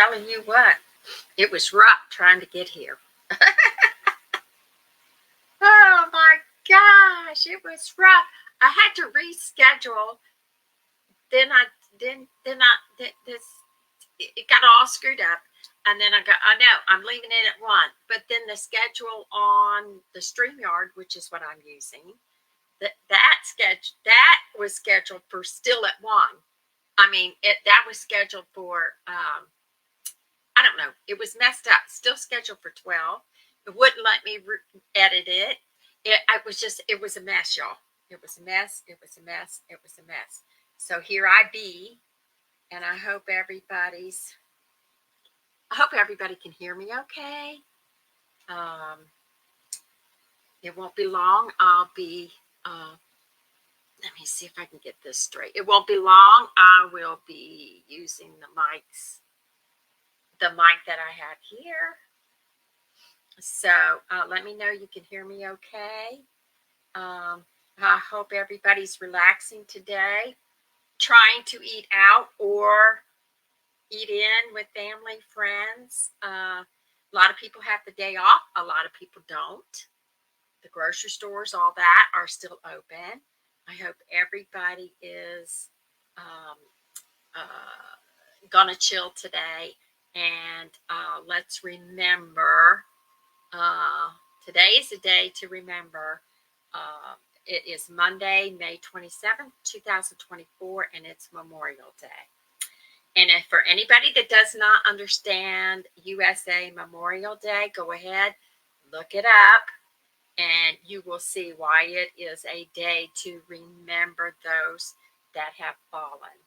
telling you what, it was rough trying to get here. Oh my gosh, it was rough. I had to reschedule. Then it got all screwed up. And then I know I'm leaving it at 1. But then the schedule on the StreamYard, which is what I'm using, that was scheduled for still at 1. I mean, that was scheduled for, I don't know. It was messed up. Still scheduled for 12. It wouldn't let me edit it. It was a mess, y'all. It was a mess. It was a mess. It was a mess. So here I be, and I hope everybody can hear me okay. It won't be long. I'll be, let me see if I can get this straight. It won't be long. I will be using the mic that I have here. So let me know you can hear me okay. I hope everybody's relaxing today, trying to eat out or eat in with family, friends. A lot of people have the day off. A lot of people don't. The grocery stores, all that, are still open. I hope everybody is gonna chill today. And let's remember, today is the day to remember. It is Monday, May 27th, 2024, and it's Memorial Day. And if for anybody that does not understand USA Memorial Day, go ahead, look it up, and you will see why it is a day to remember those that have fallen.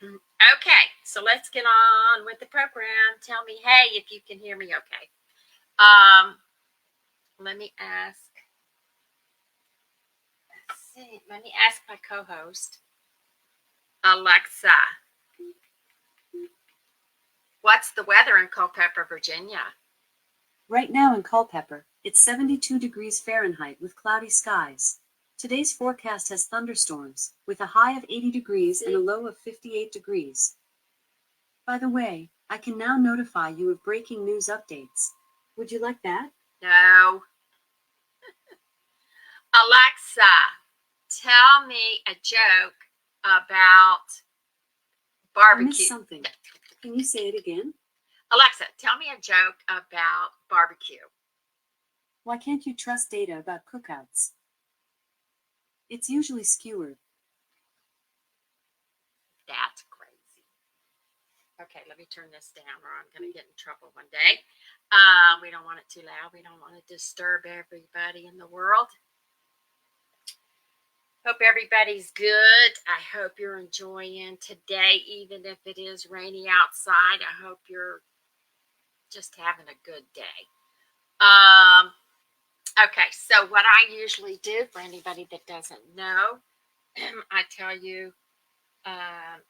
Okay, so let's get on with the program. Tell me, hey, if you can hear me okay. Let me ask. Let me ask my co-host, Alexa, what's the weather in Culpeper, Virginia? Right now in Culpeper, it's 72 degrees Fahrenheit with cloudy skies. Today's forecast has thunderstorms, with a high of 80 degrees and a low of 58 degrees. By the way, I can now notify you of breaking news updates. Would you like that? No. Alexa, tell me a joke about barbecue. I missed something. Can you say it again? Alexa, tell me a joke about barbecue. Why can't you trust data about cookouts? It's usually skewered. That's crazy. Okay, let me turn this down or I'm going to get in trouble one day. We don't want it too loud. We don't want to disturb everybody in the world. Hope everybody's good. I hope you're enjoying today, even if it is rainy outside. I hope you're just having a good day. Okay, so what I usually do for anybody that doesn't know, I tell you,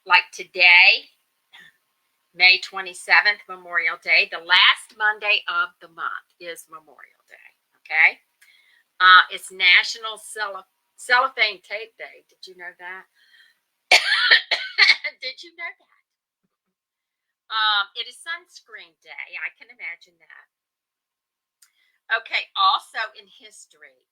like today, May 27th, Memorial Day, the last Monday of the month is Memorial Day, okay? It's National Cellophane Tape Day. Did you know that? Did you know that? It is Sunscreen Day. I can imagine that. Okay, also in history,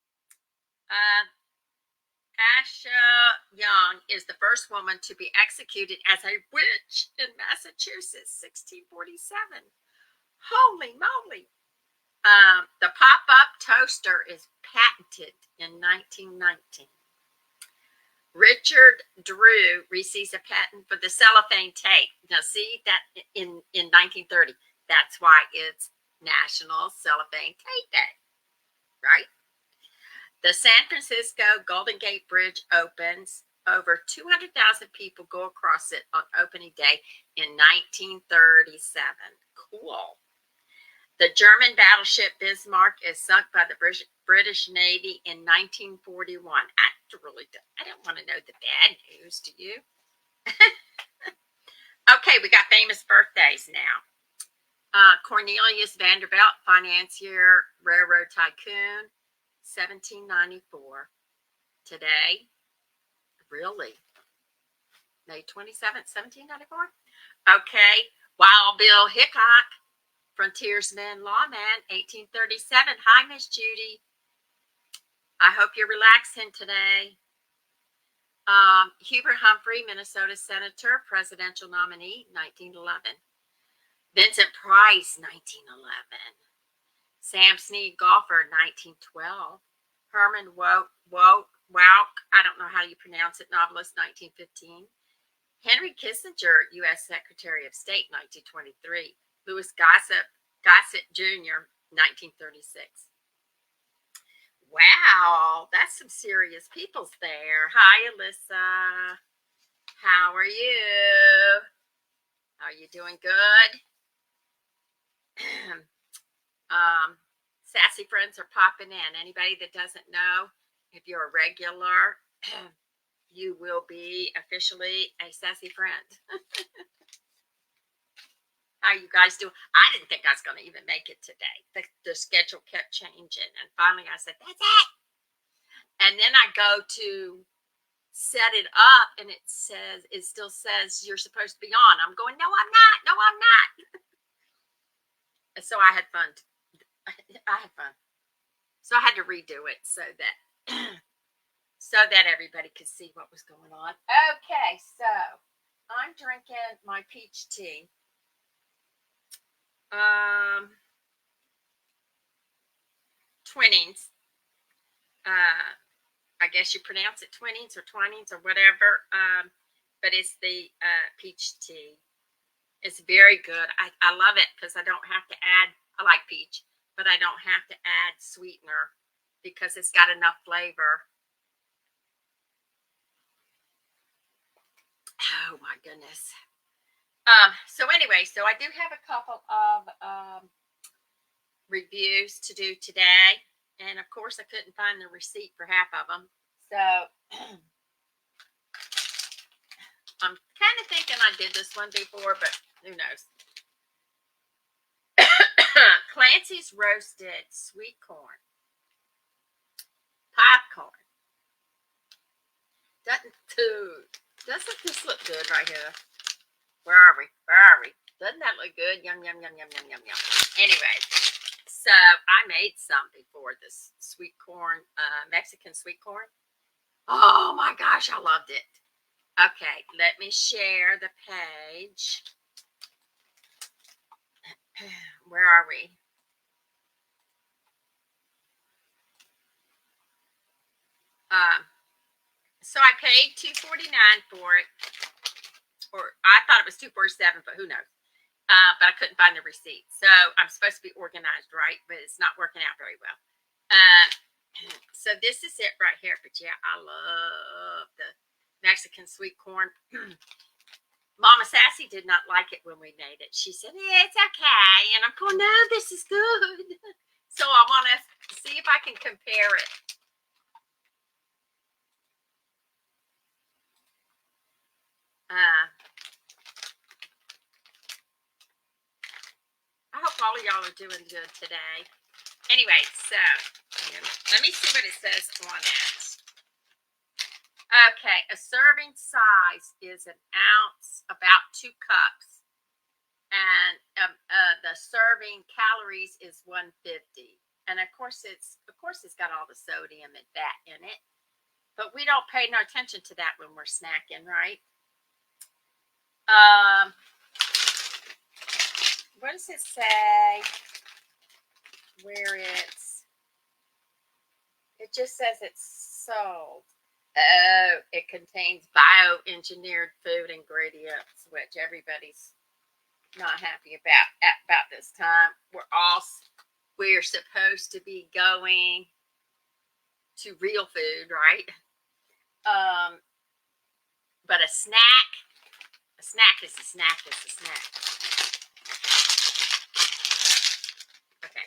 Asha Young is the first woman to be executed as a witch in Massachusetts, 1647. Holy moly. The pop-up toaster is patented in 1919. Richard Drew receives a patent for the cellophane tape. Now, see that in 1930. That's why it's National Cellophane Tape Day, right? The San Francisco Golden Gate Bridge opens. Over 200,000 people go across it on opening day in 1937. Cool. The German battleship Bismarck is sunk by the British Navy in 1941. I don't want to know the bad news, do you? Okay, we got famous birthdays now. Cornelius Vanderbilt, financier, railroad tycoon, 1794. Today, really? May 27th, 1794? Okay. Wild Bill Hickok, frontiersman, lawman, 1837. Hi, Miss Judy. I hope you're relaxing today. Hubert Humphrey, Minnesota senator, presidential nominee, 1911. Vincent Price, 1911. Sam Snead, golfer, 1912. Herman Wouk, I don't know how you pronounce it, novelist, 1915. Henry Kissinger, U.S. Secretary of State, 1923. Louis Gossett Jr., 1936. Wow, that's some serious peoples there. Hi, Alyssa. How are you? Are you doing good? Sassy friends are popping in. Anybody that doesn't know, if you're a regular, you will be officially a sassy friend. How you guys doing? I didn't think I was going to even make it today. The schedule kept changing, and finally I said, that's it. And then I go to set it up, and it still says you're supposed to be on. I'm going, no, I'm not. No, I'm not. So I had fun. So I had to redo it so that everybody could see what was going on. Okay, so I'm drinking my peach tea. Twinings. I guess you pronounce it Twinings or Twinings or whatever. But it's the peach tea. It's very good. I love it because I don't have to add, I like peach, but I don't have to add sweetener because it's got enough flavor. Oh my goodness. So anyway, so I do have a couple of reviews to do today. And of course I couldn't find the receipt for half of them. So I'm kind of thinking I did this one before, but who knows. Clancy's roasted sweet corn. Popcorn. Doesn't this look good right here? Where are we? Doesn't that look good? Yum, yum, yum, yum, yum, yum, yum. Anyway, so I made some before, this sweet corn, Mexican sweet corn. Oh my gosh, I loved it. Okay, let me share the page. Where are we? So I paid $2.49 for it, or I thought it was $2.47, but who knows? But I couldn't find the receipt. So I'm supposed to be organized, right? But it's not working out very well. So this is it right here. But yeah, I love the Mexican sweet corn. Mama Sassy did not like it when we made it. She said, it's okay. And I'm going, no, this is good. So I want to see if I can compare it. I hope all of y'all are doing good today. Anyway, so let me see what it says on it. Okay, a serving size is an ounce, about 2 cups, and the serving calories is 150. And of course, it's got all the sodium and fat in it, but we don't pay no attention to that when we're snacking, right? What does it say? Where it just says it's sold. Oh, it contains bioengineered food ingredients, which everybody's not happy about this time. We're supposed to be going to real food, right? But a snack is a snack is a snack. Okay.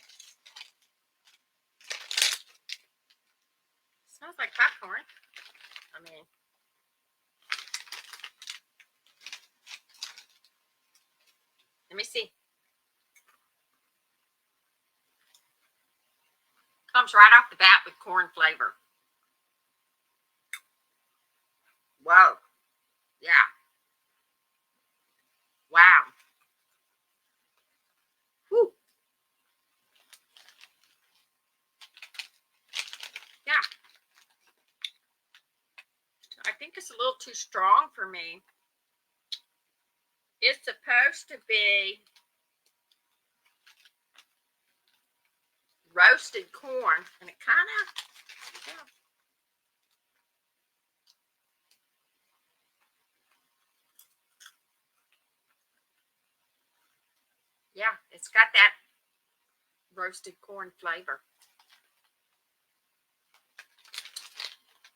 Smells like popcorn. I mean, let me see. Comes right off the bat with corn flavor. Whoa. Yeah. Wow. Whew. Yeah. I think it's a little too strong for me. It's supposed to be roasted corn, and it kind of, yeah, it's got that roasted corn flavor.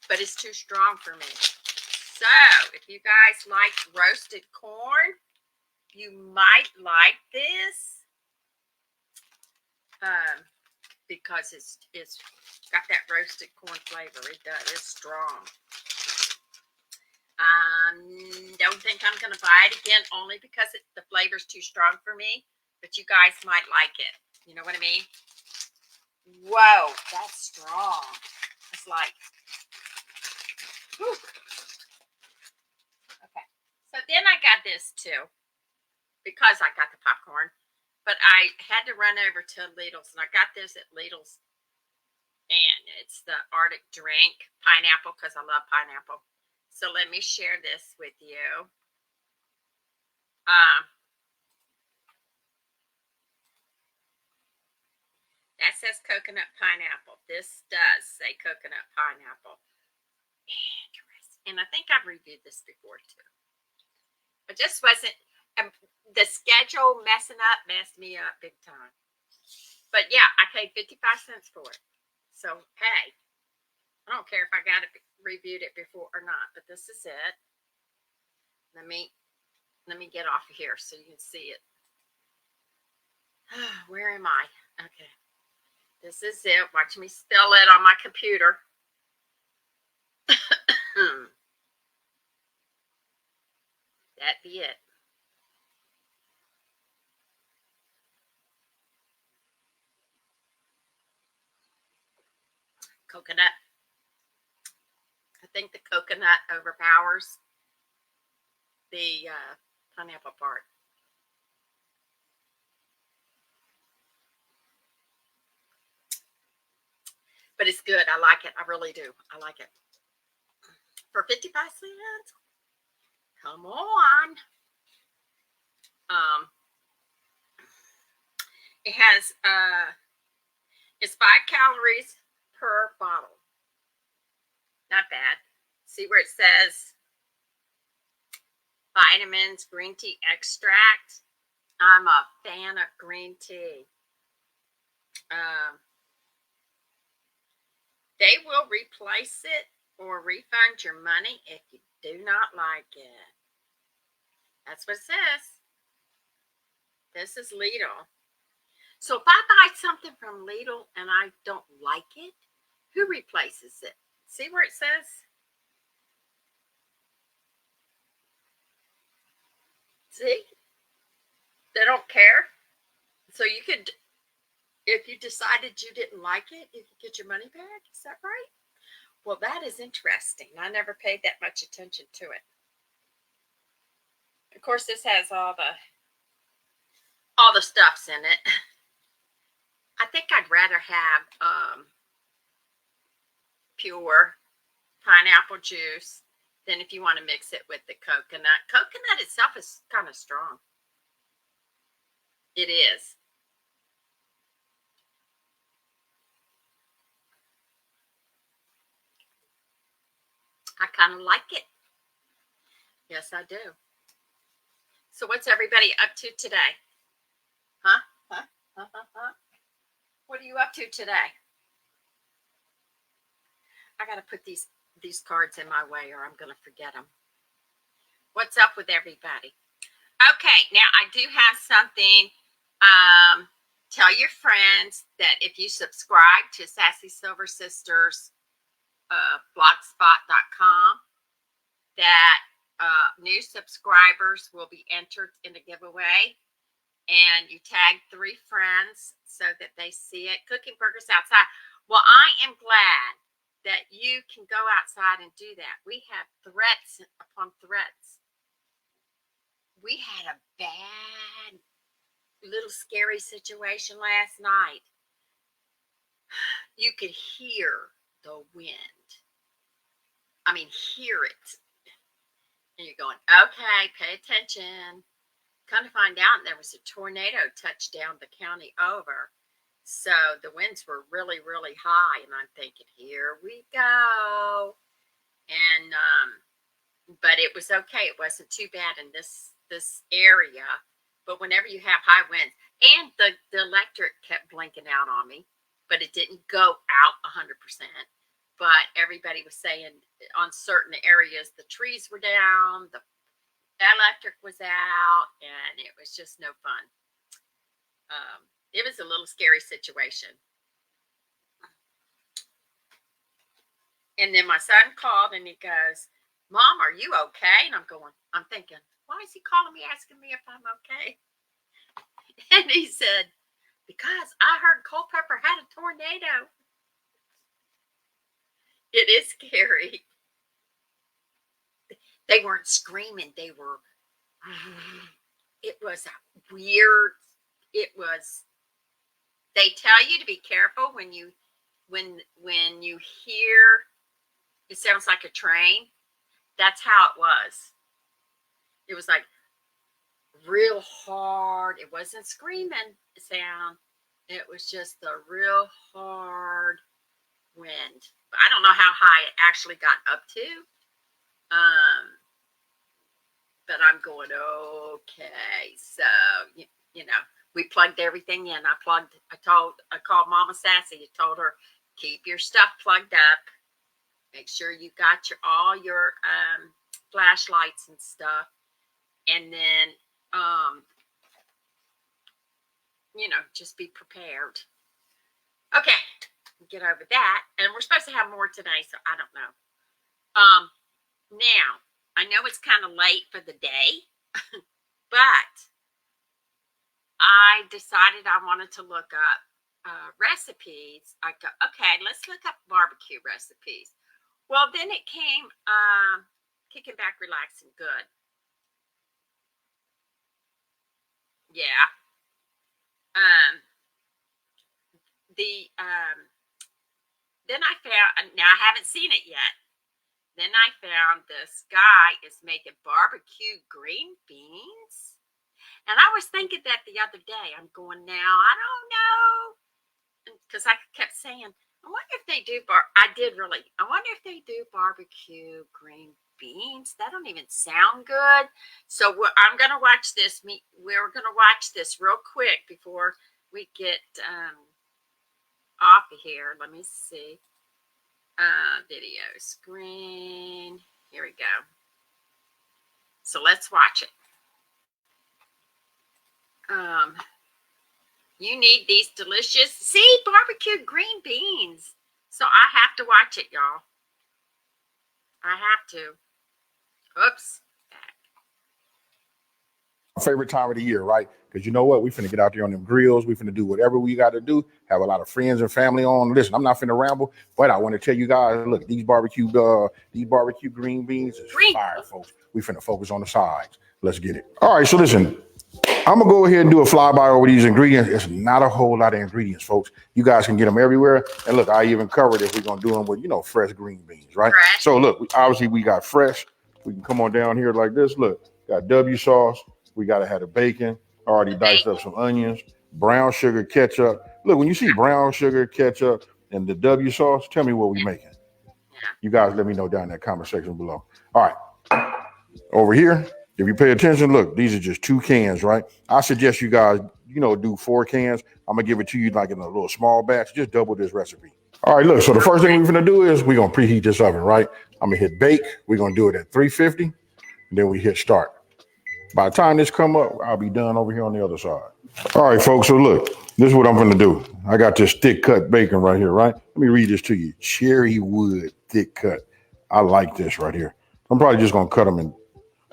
But it's too strong for me. So, if you guys like roasted corn, you might like this. Because it's got that roasted corn flavor. It does. It's strong. Don't think I'm going to buy it again only because the flavor's too strong for me. But you guys might like it. You know what I mean? Whoa, that's strong. It's like, whew. Okay. So then I got this too because I got the popcorn. But I had to run over to Lidl's, and I got this at Lidl's. And it's the Arctic drink, pineapple, because I love pineapple. So let me share this with you. That says coconut pineapple. This does say coconut pineapple. Interesting. And I think I've reviewed this before too. I just wasn't, the schedule messed me up big time. But yeah, I paid 55 cents for it. So, hey, I don't care if I got it reviewed it before or not, but this is it. Let me get off of here so you can see it. Where am I? Okay. This is it. Watch me spell it on my computer. That'd be it. Coconut. I think the coconut overpowers the pineapple part. But it's good. I like it. I really do. I like it. For 55 cents? Come on. It has it's 5 calories per bottle. Not bad. See where it says vitamins, green tea extract. I'm a fan of green tea. They will replace it or refund your money if you do not like it. That's what it says. This is Lidl. So if I buy something from Lidl and I don't like it, who replaces it? See where it says? See? They don't care. So you could, if you decided you didn't like it, you could get your money back. Is that right? Well, that is interesting. I never paid that much attention to it. Of course, this has all the stuffs in it. I think I'd rather have pure pineapple juice than if you want to mix it with the coconut. Coconut itself is kind of strong. It is. I kind of like it. Yes, I do. So what's everybody up to today? Huh? What are you up to today? I got to put these cards in my way or I'm going to forget them. What's up with everybody? Okay, now I do have something. Tell your friends that if you subscribe to SassySilverSisters blogspot.com, that new subscribers will be entered in a giveaway. And you tag 3 friends so that they see it. Cooking burgers outside. Well, I am glad that you can go outside and do that. We have threats upon threats we had a bad little scary situation last night. You could hear the wind. I mean, hear it. And you're going, okay, pay attention. Come to find out, there was a tornado touched down the county over. So the winds were really, really high. And I'm thinking, here we go. And, but it was okay. It wasn't too bad in this area. But whenever you have high winds, and the electric kept blinking out on me, but it didn't go out 100%. But everybody was saying on certain areas, the trees were down, the electric was out, and it was just no fun. It was a little scary situation. And then my son called and he goes, Mom, are you okay? And I'm thinking, why is he calling me asking me if I'm okay? And he said, because I heard Culpeper had a tornado. It is scary. They weren't screaming. They were, it was weird. It was, they tell you to be careful when you hear, it sounds like a train. That's how it was. It was like real hard. It wasn't screaming sound. It was just the real hard wind. But I don't know how high it actually got up to. But I'm going, okay. So, you know, we plugged everything in. I called Mama Sassy. I told her, keep your stuff plugged up. Make sure you got all your flashlights and stuff. And then, you know, just be prepared. Okay, get over that. And we're supposed to have more today, so I don't know. Now, I know it's kind of late for the day, but I decided I wanted to look up recipes. I go, okay, let's look up barbecue recipes. Well, then it came kicking back, relaxing, good. Yeah. Then I found, now I haven't seen it yet. Then I found this guy is making barbecue green beans. And I was thinking that the other day. I'm going, now, I don't know. Because I kept saying, I wonder if they do, I wonder if they do barbecue green beans. That don't even sound good. So I'm going to watch this. We're going to watch this real quick before we get off of here. Let me see. Video screen. Here we go. So let's watch it. You need these delicious, barbecue green beans. So I have to watch it, y'all. I have to. Oops. Favorite time of the year, right? Because you know what? We finna get out there on them grills. We finna do whatever we got to do. Have a lot of friends and family on. Listen, I'm not finna ramble, but I want to tell you guys, look, these barbecue green beans is fire, folks. We finna focus on the sides. Let's get it. All right, so listen, I'm gonna go ahead and do a flyby over these ingredients. It's not a whole lot of ingredients, folks. You guys can get them everywhere. And look, I even covered if we're gonna do them with, fresh green beans, right? Fresh. So look, we got fresh. We can come on down here like this. Look, got W sauce. We got to have the bacon, already diced up some onions, brown sugar, ketchup. Look, when you see brown sugar, ketchup, and the W sauce, tell me what we're making. You guys let me know down in that comment section below. All right. Over here, if you pay attention, look, these are just 2 cans, right? I suggest you guys, do 4 cans. I'm going to give it to you like in a little small batch. Just double this recipe. All right, look, so the first thing we're going to do is we're going to preheat this oven, right? I'm going to hit bake. We're going to do it at 350, and then we hit start. By the time this come up, I'll be done over here on the other side. All right, folks, so look, this is what I'm going to do. I got this thick cut bacon right here, right? Let me read this to you. Cherry wood, thick cut. I like this right here. I'm probably just going to cut them and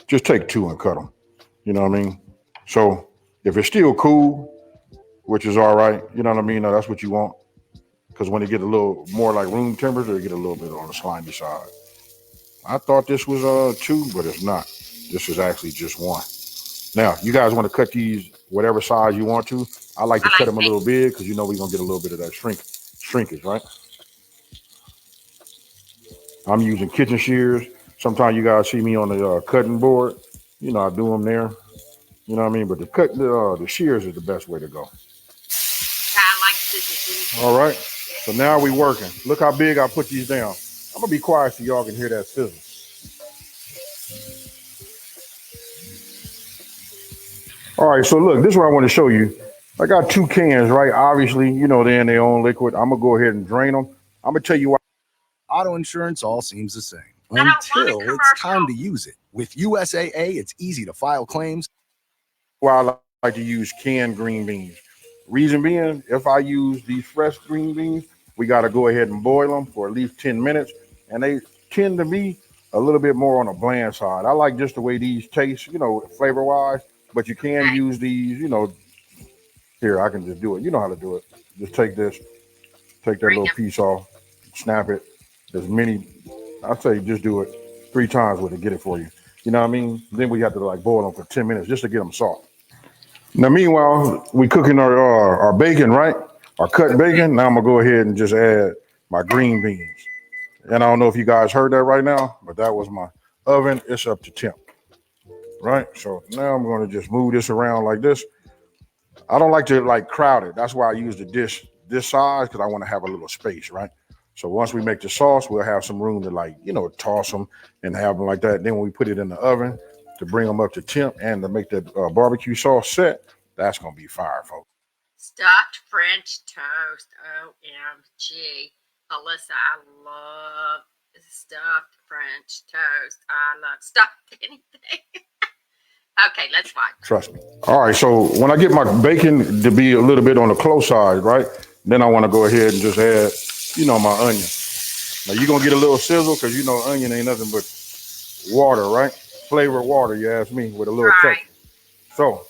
just take 2 and cut them. You know what I mean? So if it's still cool, which is all right, you know what I mean? That's what you want. Because when it get a little more like room temperature, it get a little bit on the slimy side. I thought this was 2, but it's not. This is actually just 1. Now, you guys want to cut these whatever size you want to. I like to cut them a big. little big because you know we're gonna get a little bit of that shrinkage, right? I'm using kitchen shears. Sometimes you guys see me on the cutting board. You know, I do them there. You know what I mean? But the shears is the best way to go. I like scissors. All right. So now we working. Look how big I put these down. I'm gonna be quiet so y'all can hear that sizzle. All right, so look, this is what I want to show you. I got 2 cans, right? Obviously, you know, they're in their own liquid. I'm gonna go ahead and drain them. I'm gonna tell you why. Auto insurance all seems the same I don't want a until it's time commercial. to use it. With USAA, it's easy to file claims. Why I like to use canned green beans. Reason being, if I use these fresh green beans, we got to go ahead and boil them for at least 10 minutes. And they tend to be a little bit more on the bland side. I like just the way these taste, you know, flavor wise, but you can use these, you know, here, I can just do it. You know how to do it. Just take this, take that little piece off, snap it. As many, I say just do it 3 times with it, get it for you. You know what I mean? Then we have to like boil them for 10 minutes just to get them soft. Now, meanwhile, we cooking our bacon, right? Our cut bacon. Now I'm gonna go ahead and just add my green beans. And I don't know if you guys heard that right now, but that was my oven. It's up to temp, right? So now I'm gonna just move this around like this. I don't like to like crowd it. That's why I use the dish this size because I want to have a little space, right? So once we make the sauce, we'll have some room to like, you know, toss them and have them like that. Then when we put it in the oven to bring them up to temp and to make the barbecue sauce set, that's going to be fire, folks. Stuffed French toast. OMG. Alyssa, I love stuffed French toast. I love stuffed anything. Okay, let's watch. Trust me. All right, so when I get my bacon to be a little bit on the close side, right, then I want to go ahead and just add, you know, my onion. Now, you're going to get a little sizzle because, you know, onion ain't nothing but water, right? Flavored water, you ask me, with a little texture. So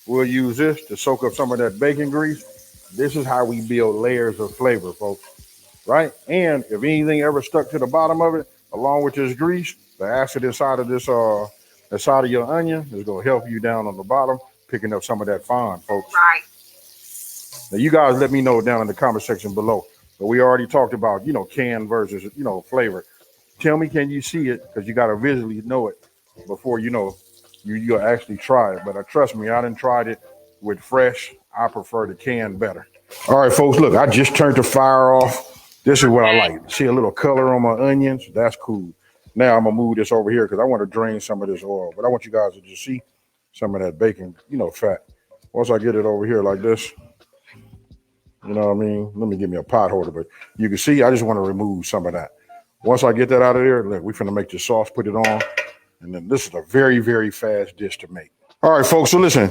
we'll use this to soak up some of that bacon grease. This is how we build layers of flavor, folks, right? And if anything ever stuck to the bottom of it, along with this grease, the acid inside of this, the side of your onion is going to help you down on the bottom, picking up some of that fine, folks. Right. Now, you guys let me know down in the comment section below. But we already talked about, you know, canned versus, you know, flavor. Tell me, can you see it? Because you got to visually know it before, you know, you'll actually try it. But trust me, I done tried it with fresh. I prefer the can better. All right, folks, look, I just turned the fire off. This is what I like. See a little color on my onions? That's cool. Now I'm going to move this over here because I want to drain some of this oil. But I want you guys to just see some of that bacon, you know, fat. Once I get it over here like this, you know what I mean? Let me give me a pot holder. But you can see I just want to remove some of that. Once I get that out of there, look, we're finna make the sauce, put it on. And then this is a very, very fast dish to make. All right, folks, so listen.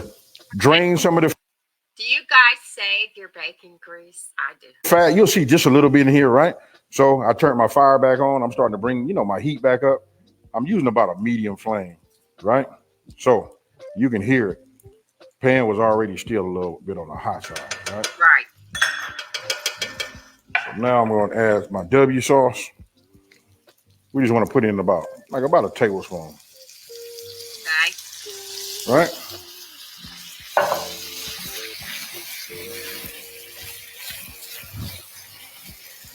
Drain some of the Do you guys save your bacon grease? I do. fat. You'll see just a little bit in here, right? So I turned my fire back on. I'm starting to bring, you know, my heat back up. I'm using about a medium flame, right? So you can hear it. Pan was already still a little bit on the hot side, right? Right. So now I'm going to add my W sauce. We just want to put in about a tablespoon. Okay. Right?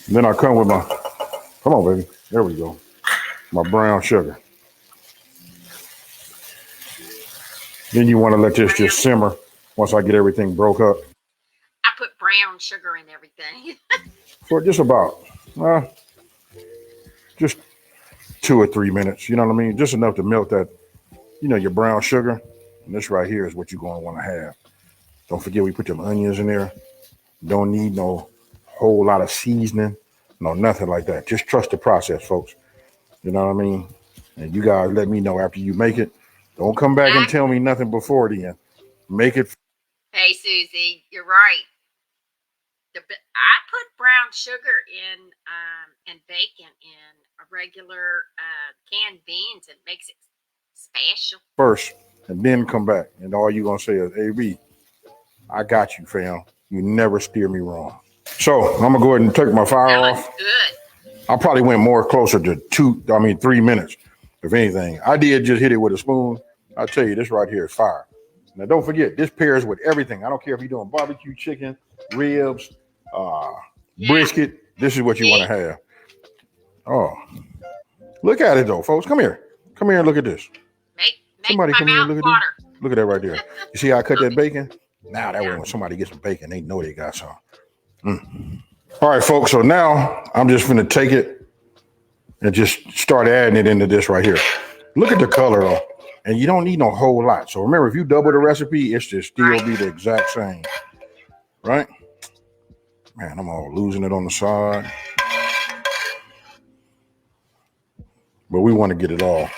Then I come with come on, baby. There we go. My brown sugar. Then you want to let this just simmer once I get everything broke up. I put brown sugar in everything. For just about, just 2 or 3 minutes. You know what I mean? Just enough to melt that, you know, your brown sugar. And this right here is what you're going to want to have. Don't forget we put them onions in there. Don't need no whole lot of seasoning. No, nothing like that. Just trust the process, folks. You know what I mean? And you guys let me know after you make it. Don't come back and tell me nothing before then. Make it. Hey, Susie, you're right. I put brown sugar in and bacon in a regular canned beans. It makes it special. First, and then come back. And all you're going to say is, AB, I got you, fam. You never steer me wrong. So I'm going to go ahead and take my fire off. Good. I probably went more closer to 3 minutes, if anything. I did just hit it with a spoon. I tell you, this right here is fire. Now, don't forget, this pairs with everything. I don't care if you're doing barbecue chicken, ribs, brisket. This is what you want to have. Oh, look at it, though, folks. Come here. Come here and look at this. Make Somebody my come here and mouth look at water. this. Look at that right there. You see how I cut that bacon? Now, that way when somebody gets some bacon, they know they got some. All right, folks. So now I'm just going to take it and just start adding it into this right here. Look at the color, though. And you don't need no whole lot. So remember, if you double the recipe, it should still be the exact same. Right? Man, I'm all losing it on the side. But we want to get it all.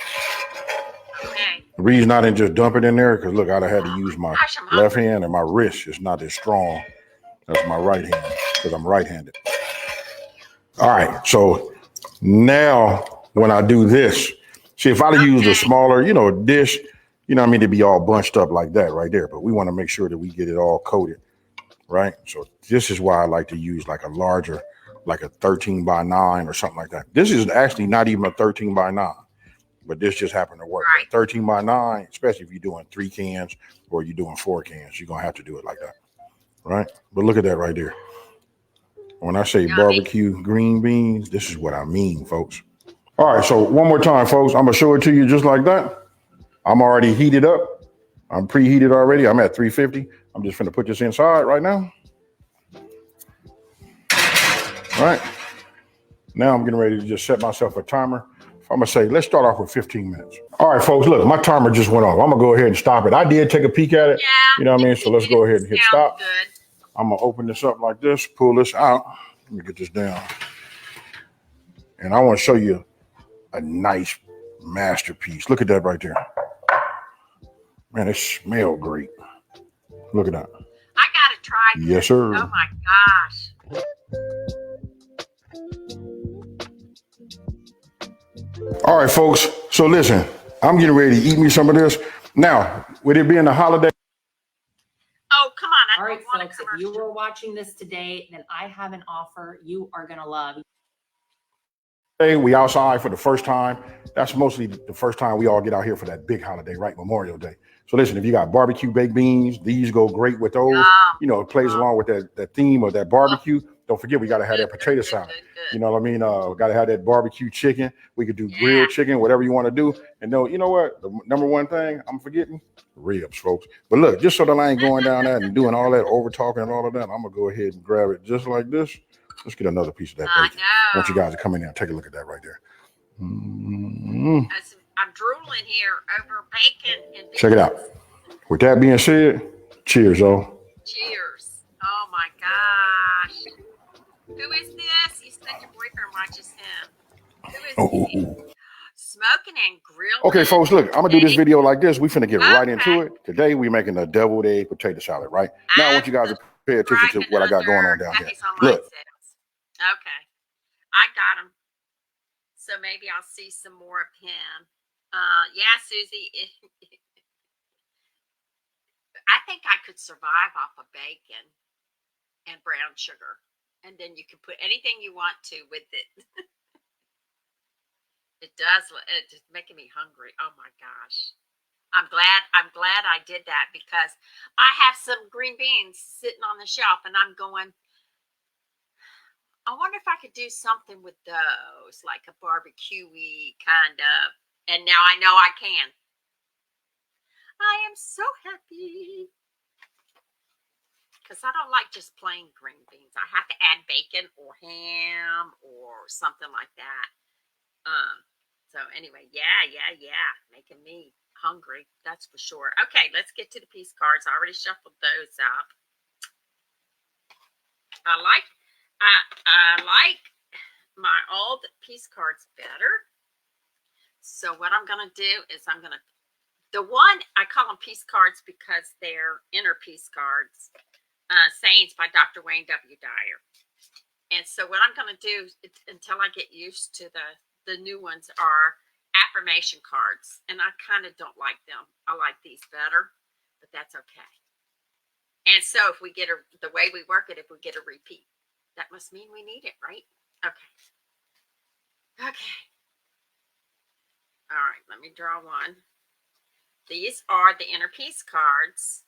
Okay. The reason I didn't just dump it in there, because look, I'd have had to use my Gosh, I'm left hungry. hand, and my wrist is not as strong as my right hand, because I'm right-handed. All right, so now when I do this, see, if I'd have used a smaller, dish, I mean, it'd be all bunched up like that right there. But we want to make sure that we get it all coated, right? So this is why I like to use like a larger, like a 13 by 9 or something like that. This is actually not even a 13 by 9, but this just happened to work. Right. 13 by 9, especially if you're doing 3 cans or you're doing 4 cans, you're going to have to do it like that, right? But look at that right there. When I say Yummy. barbecue green beans, this is what I mean, folks. All right, so one more time, folks. I'm going to show it to you just like that. I'm already heated up. I'm preheated already. I'm at 350. I'm just going to put this inside right now. All right. Now I'm getting ready to just set myself a timer. I'm going to say, let's start off with 15 minutes. All right, folks, look, my timer just went off. I'm going to go ahead and stop it. I did take a peek at it. Yeah. You know what I mean? So let's go ahead and hit stop. Good. I'm going to open this up like this, pull this out. Let me get this down. And I want to show you a nice masterpiece. Look at that right there. Man, it smells great. Look at that. I gotta try this. Yes, sir. Oh my gosh. All right, folks. So listen, I'm getting ready to eat me some of this. Now, with it being a holiday. Oh, come on. All right, folks, if you were watching this today, then I have an offer you are going to love. We outside for the first time. That's mostly the first time we all get out here for that big holiday, right? Memorial Day. So listen, if you got barbecue baked beans, these go great with those. It plays along with that theme of that barbecue. Don't forget, we got to have that potato salad. You know what I mean? Got to have that barbecue chicken. We could do grilled chicken, whatever you want to do. And you know what? The number one thing I'm forgetting, ribs, folks. But look, just so that I ain't going down that and doing all that over talking and all of that, I'm going to go ahead and grab it just like this. Let's get another piece of that bacon. I want you guys to come in there and take a look at that right there. I'm drooling here over bacon and beans. Check it out. With that being said, cheers, y'all. Cheers. Oh my gosh. Who is this? You said your boyfriend watches him. Who is he? Smoking and grilling. Okay, folks, look, I'm going to do this video like this. We finna get right into it. Today, we're making a deviled egg potato salad, right? Now, I want you guys to pay attention to what I got going on down here. Look. Okay. I got him. So maybe I'll see some more of him. Yeah, Susie. I think I could survive off of bacon and brown sugar. And then you can put anything you want to with it. It's just making me hungry. Oh my gosh. I'm glad I did that because I have some green beans sitting on the shelf and I'm going, I wonder if I could do something with those, like a barbecue-y kind of. And now I know I can. I am so happy. Because I don't like just plain green beans. I have to add bacon or ham or something like that. So anyway, yeah. Making me hungry, that's for sure. Okay, let's get to the piece cards. I already shuffled those up. I like my old piece cards better. So what I'm going to do is the one, I call them piece cards because they're inner piece cards. Sayings by Dr. Wayne W. Dyer. And so what I'm going to do until I get used to the new ones are affirmation cards. And I kind of don't like them. I like these better, but that's okay. And so if we get the way we work it, if we get a repeat, that must mean we need it, right? Okay. All right, let me draw one. these are the inner peace cards.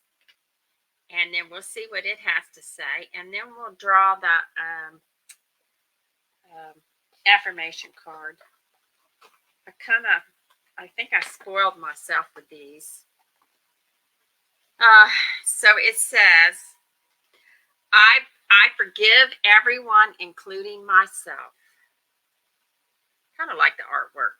And then we'll see what it has to say. And then we'll draw the affirmation card. I think I spoiled myself with these. So it says, I forgive everyone, including myself. Kind of like the artwork.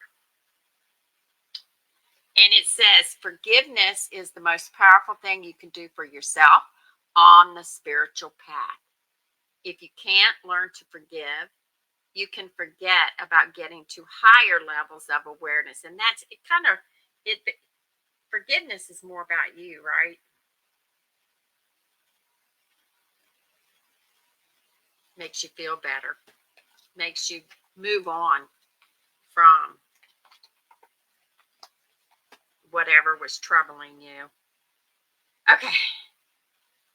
And it says, forgiveness is the most powerful thing you can do for yourself on the spiritual path. If you can't learn to forgive, you can forget about getting to higher levels of awareness. And that's it. Forgiveness is more about you, right? Makes you feel better. Makes you move on from whatever was troubling you. Okay.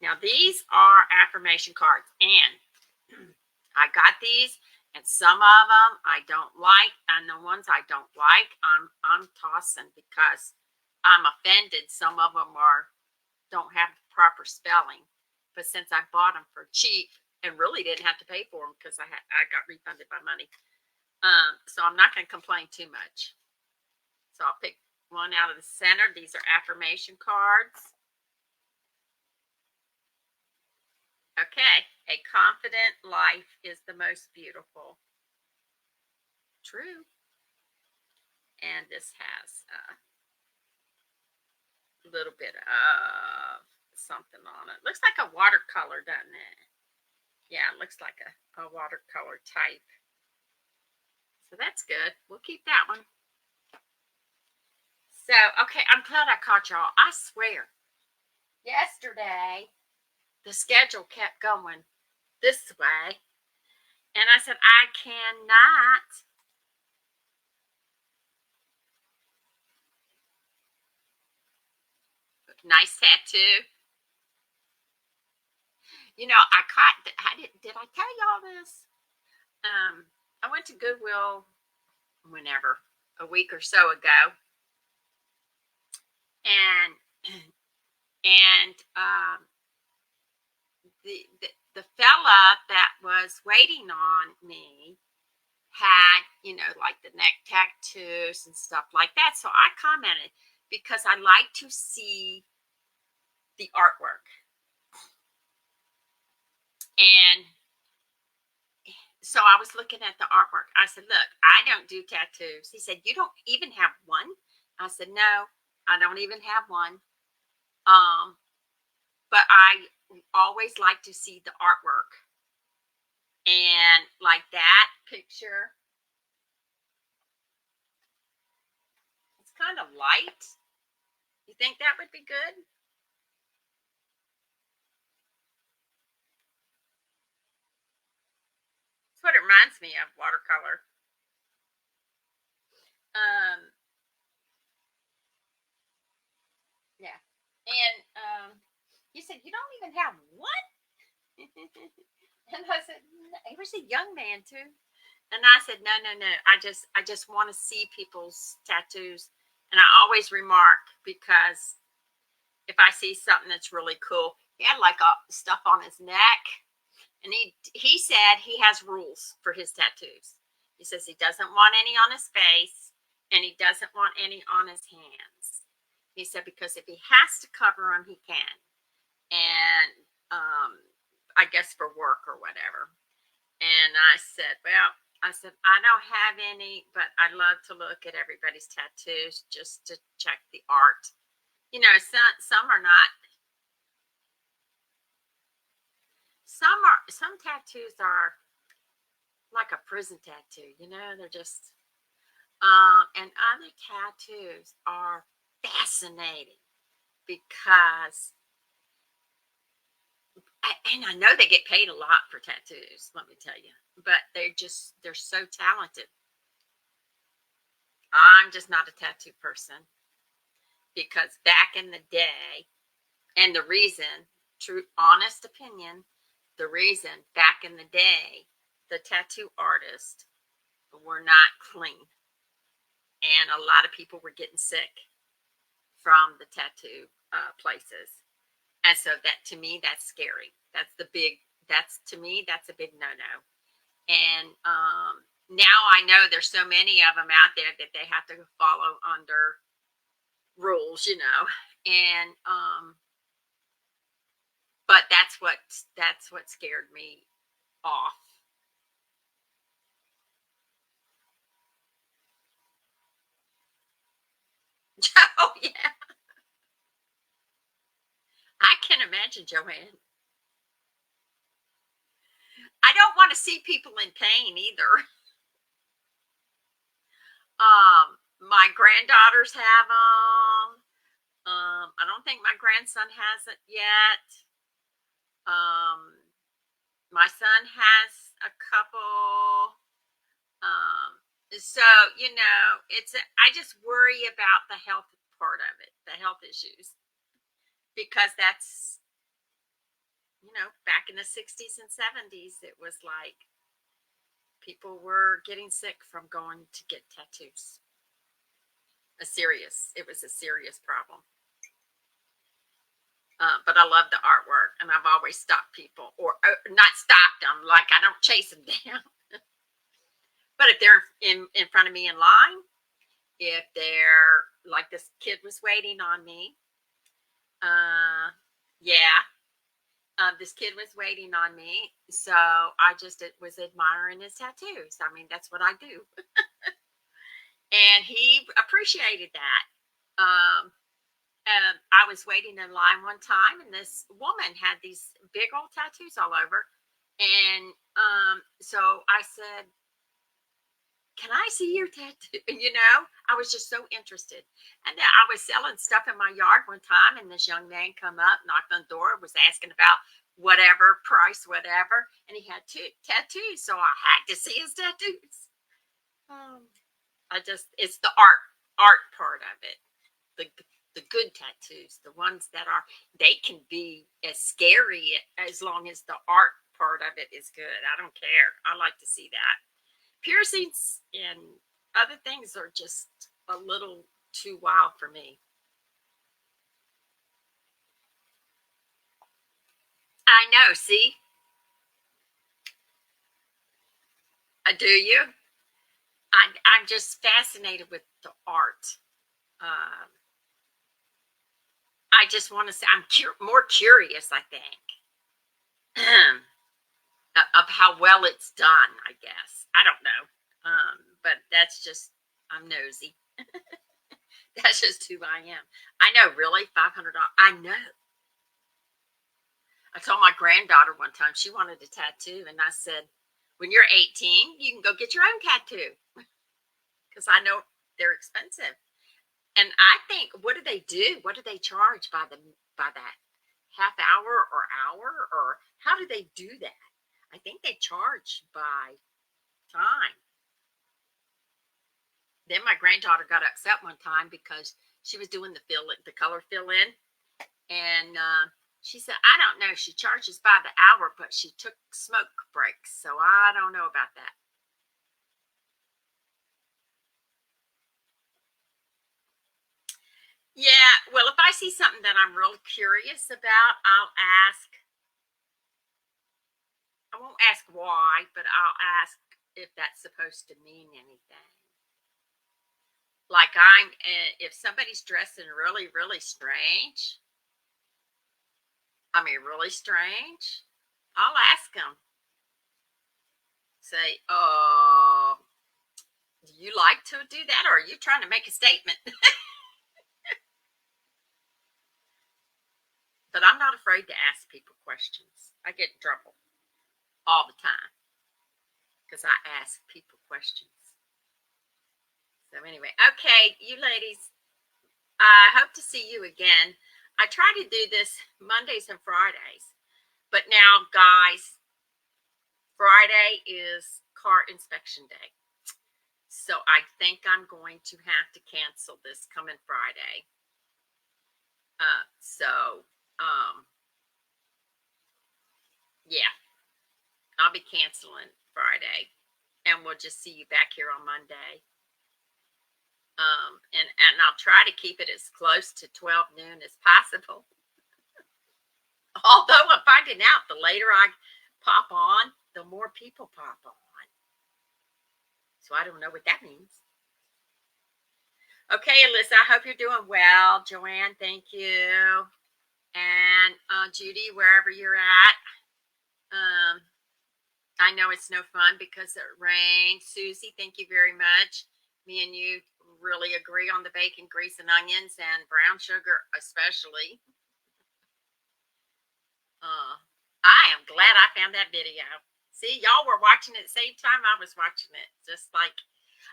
Now these are affirmation cards, and I got these, and some of them I don't like, and the ones I don't like, I'm tossing because I'm offended. Some of them don't have the proper spelling, but since I bought them for cheap and really didn't have to pay for them because I got refunded my money, so I'm not going to complain too much. So I'll pick one out of the center. These are affirmation cards. Okay, a confident life is the most beautiful. True. And this has a little bit of something on it. Looks like a watercolor, doesn't it? Yeah, it looks like a watercolor type. So that's good. We'll keep that one. So, okay, I'm glad I caught y'all. I swear, yesterday, the schedule kept going this way. And I said, I cannot. Nice tattoo. You know, did I tell y'all this? I went to Goodwill a week or so ago. And the fella that was waiting on me had, like the neck tattoos and stuff like that. So I commented because I like to see the artwork. And so I was looking at the artwork. I said, look, I don't do tattoos. He said, you don't even have one? I said, no, I don't even have one. But I always like to see the artwork. And like that picture, it's kind of light. You think that would be good? That's what it reminds me of, watercolor. Yeah. And he said, you don't even have one? And I said, no. He was a young man too. And I said, no. I just want to see people's tattoos. And I always remark, because if I see something that's really cool, he had like stuff on his neck. And he said he has rules for his tattoos. He says he doesn't want any on his face, and he doesn't want any on his hands. He said because if he has to cover them, he can. And I guess for work or whatever. And I said, well, I don't have any, but I love to look at everybody's tattoos just to check the art. Some are not. Some tattoos are like a prison tattoo. They're just. And other tattoos are fascinating because. And I know they get paid a lot for tattoos, let me tell you. But they're so talented. I'm just not a tattoo person. Because back in the day, and the reason, true, honest opinion, the reason back in the day, the tattoo artists were not clean. And a lot of people were getting sick from the tattoo places. And so that, to me, that's scary. That's a big no-no. And now I know there's so many of them out there that they have to follow under rules, and but that's what scared me off. Oh yeah, I can imagine, Joanne. I don't want to see people in pain either. My granddaughters have them. I don't think my grandson has it yet. My son has a couple. So I just worry about the health part of it, the health issues, because that's, back in the 60s and 70s, it was like people were getting sick from going to get tattoos. It was a serious problem. But I love the artwork, and I've always stopped people, or not stopped them, like I don't chase them down. But if they're in front of me in line, if they're like, this kid was waiting on me, this kid was waiting on me, so I just was admiring his tattoos. I mean, that's what I do. And he appreciated that. I was waiting in line one time, and this woman had these big old tattoos all over. And so I said, "Can I see your tattoo?" I was just so interested. And then I was selling stuff in my yard one time, and this young man come up, knocked on the door, was asking about whatever price, whatever, and he had two tattoos, so I had to see his tattoos. It's the art part of it, the good tattoos, the ones that they can be as scary as long as the art part of it is good. I don't care. I like to see that. Piercings and other things are just a little too wild for me. I know. See, do you? I'm just fascinated with the art. I just want to say I'm more curious, I think, of how well it's done, I guess. I don't know. But that's just, I'm nosy. That's just who I am. I know, really, $500. I know. I told my granddaughter one time she wanted a tattoo, and I said, when you're 18, you can go get your own tattoo, because I know they're expensive. And I think, what do they do? What do they charge by that half hour or hour, or how do they do that? I think they charge by time. Then my granddaughter got upset one time because she was doing the color fill in, and she said, I don't know, she charges by the hour, but she took smoke breaks, so I don't know about that. Yeah, well, if I see something that I'm real curious about, I'll ask. I won't ask why, but I'll ask if that's supposed to mean anything. Like, if somebody's dressing really, really strange, really strange, I'll ask them. Say, do you like to do that, or are you trying to make a statement? But I'm not afraid to ask people questions. I get in trouble all the time because I ask people questions. So anyway, okay, you ladies, I hope to see you again. I try to do this Mondays and Fridays, but now, guys, Friday is car inspection day. So I think I'm going to have to cancel this coming Friday. Yeah, I'll be canceling Friday, and we'll just see you back here on Monday. And I'll try to keep it as close to 12 noon as possible. Although I'm finding out the later I pop on, the more people pop on. So I don't know what that means. Okay, Alyssa, I hope you're doing well. Joanne, thank you. And Judy, wherever you're at. I know it's no fun because it rained. Susie, thank you very much. Me and you really agree on the bacon, grease, and onions, and brown sugar especially. I am glad I found that video. See, y'all were watching it at the same time I was watching it. Just like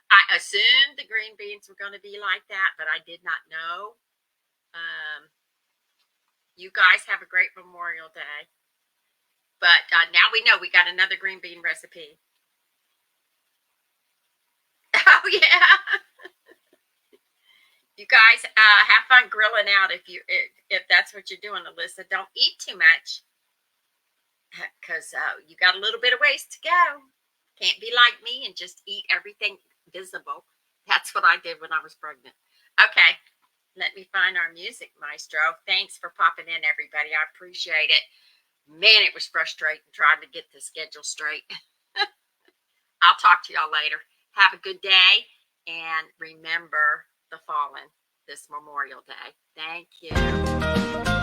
I assumed the green beans were going to be like that, but I did not know. You guys have a great Memorial Day. But now we know we got another green bean recipe. Oh, yeah. You guys have fun grilling out if that's what you're doing, Alyssa. Don't eat too much because you got a little bit of ways to go. Can't be like me and just eat everything visible. That's what I did when I was pregnant. Okay, let me find our music, Maestro. Thanks for popping in, everybody. I appreciate it. Man, it was frustrating trying to get the schedule straight. I'll talk to y'all later. Have a good day, and remember the fallen this Memorial Day. Thank you.